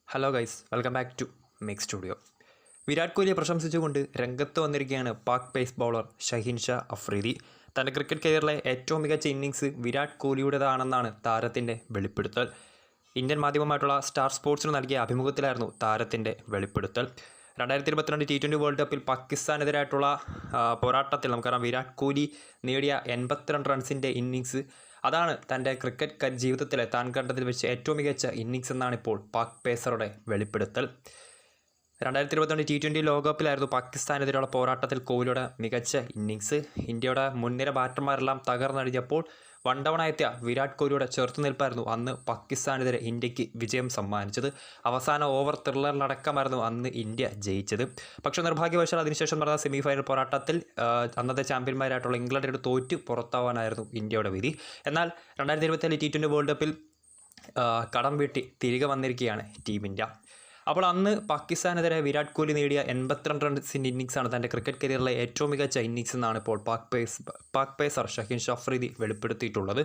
Hello guys, welcome back to mic studio. Virat കോഹ്ലിയെ പ്രശംസിച്ചുകൊണ്ട് രംഗത്ത് വന്നിരിക്കുകയാണ് പാക് പേസ് ബൗളർ ഷഹീൻ ഷാ അഫ്രീദി. തൻ്റെ ക്രിക്കറ്റ് കരിയറിലെ ഏറ്റവും മികച്ച ഇന്നിങ്സ് വിരാട് കോഹ്ലിയുടേതാണെന്നാണ് താരത്തിൻ്റെ വെളിപ്പെടുത്തൽ. ഇന്ത്യൻ മാധ്യമമായിട്ടുള്ള സ്റ്റാർ സ്പോർട്സിന് നൽകിയ അഭിമുഖത്തിലായിരുന്നു താരത്തിൻ്റെ വെളിപ്പെടുത്തൽ. 2022 T20 വേൾഡ് കപ്പിൽ പാകിസ്ഥാനെതിരായിട്ടുള്ള പോരാട്ടത്തിൽ നമുക്കറിയാം വിരാട് കോഹ്ലി നേടിയ 82 റൺസിൻ്റെ ഇന്നിങ്സ് അതാണ് തൻ്റെ ക്രിക്കറ്റ് ജീവിതത്തിലെ താൻ കണ്ടതിൽ വെച്ച് ഏറ്റവും മികച്ച ഇന്നിങ്സ് എന്നാണ് ഇപ്പോൾ പാക് പേസറുടെ വെളിപ്പെടുത്തൽ. 2022 T20 ലോകകപ്പിലായിരുന്നു പാകിസ്ഥാനെതിരെയുള്ള പോരാട്ടത്തിൽ കോഹ്ലിയുടെ മികച്ച ഇന്നിങ്സ്. ഇന്ത്യയുടെ മുൻനിര ബാറ്റർമാരെല്ലാം തകർന്നടിഞ്ഞപ്പോൾ വൺ ഡൗണായെത്തിയ വിരാട് കോഹ്ലിയുടെ ചെറുത്തുനിൽപ്പായിരുന്നു അന്ന് പാകിസ്ഥാനെതിരെ ഇന്ത്യക്ക് വിജയം സമ്മാനിച്ചത്. അവസാന ഓവർ ത്രില്ലറിലടക്കമായിരുന്നു അന്ന് ഇന്ത്യ ജയിച്ചത്. പക്ഷേ നിർഭാഗ്യവശാൽ അതിനുശേഷം നടന്ന സെമി ഫൈനൽ പോരാട്ടത്തിൽ അന്നത്തെ ചാമ്പ്യന്മാരായിട്ടുള്ള ഇംഗ്ലണ്ടിനോട് തോറ്റ് പുറത്താവാനായിരുന്നു ഇന്ത്യയുടെ വിധി. എന്നാൽ 2027 T20 വേൾഡ് കപ്പിൽ കടം വീട്ടി തിരികെ വന്നിരിക്കുകയാണ് ടീം ഇന്ത്യ. അപ്പോൾ അന്ന് പാകിസ്ഥാനെതിരെ വിരാട് കോഹ്ലി നേടിയ 82 റൺസിൻ്റെ ഇന്നിങ്സാണ് തൻ്റെ ക്രിക്കറ്റ് കരിയറിലെ ഏറ്റവും മികച്ച ഇന്നിങ്സ് എന്നാണ് ഇപ്പോൾ പാക് പേസർ ഷഹീൻ ഷാ അഫ്രീദി വെളിപ്പെടുത്തിയിട്ടുള്ളത്.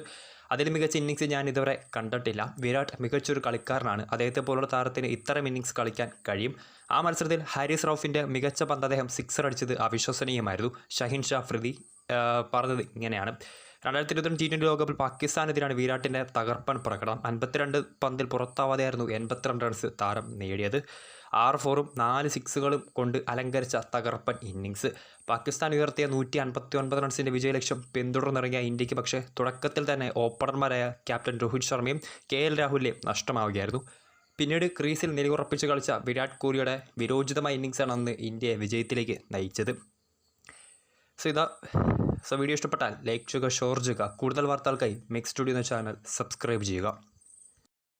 അതിൽ മികച്ച ഇന്നിങ്സ് ഞാൻ ഇതുവരെ കണ്ടിട്ടില്ല. വിരാട് മികച്ചൊരു കളിക്കാരനാണ്. അദ്ദേഹത്തെ പോലുള്ള താരത്തിന് ഇത്തരം ഇന്നിങ്സ് കളിക്കാൻ കഴിയും. ആ മത്സരത്തിൽ ഹാരിസ് റൌഫിൻ്റെ മികച്ച പന്ത് അദ്ദേഹം സിക്സർ അടിച്ചത് അവിശ്വസനീയമായിരുന്നു. ഷഹീൻ ഷാ അഫ്രീദി പറഞ്ഞത് ഇങ്ങനെയാണ്: 2022 T20 ലോകകപ്പിൽ പാകിസ്ഥാനെതിരാണ് വിരാട്ടിൻ്റെ തകർപ്പൻ പ്രകടനം. 52 പന്തിൽ പുറത്താവാതെയായിരുന്നു 82 റൺസ് താരം നേടിയത്. 6 ഫോറും 4 സിക്സുകളും കൊണ്ട് അലങ്കരിച്ച തകർപ്പൻ ഇന്നിങ്സ്. പാകിസ്ഥാൻ ഉയർത്തിയ 159 റൺസിൻ്റെ വിജയലക്ഷ്യം പിന്തുടർന്നിറങ്ങിയ ഇന്ത്യക്ക് പക്ഷേ തുടക്കത്തിൽ തന്നെ ഓപ്പണർമാരായ ക്യാപ്റ്റൻ രോഹിത് ശർമ്മയും KL രാഹുലിനെയും നഷ്ടമാവുകയായിരുന്നു. പിന്നീട് ക്രീസിൽ നിലയുറപ്പിച്ച് കളിച്ച വിരാട് കോഹ്ലിയുടെ വിരോചിതമായ ഇന്നിങ്സാണ് അന്ന് ഇന്ത്യയെ വിജയത്തിലേക്ക് നയിച്ചത്. സോ വീഡിയോ ഇഷ്ടപ്പെട്ടാൽ ലൈക്ക് ചെയ്യുക, ഷെയർ ചെയ്യുക. കൂടുതൽ വാർത്തകൾക്കായി മിക് സ്റ്റുഡിയോ എന്ന ചാനൽ സബ്സ്ക്രൈബ് ചെയ്യുക.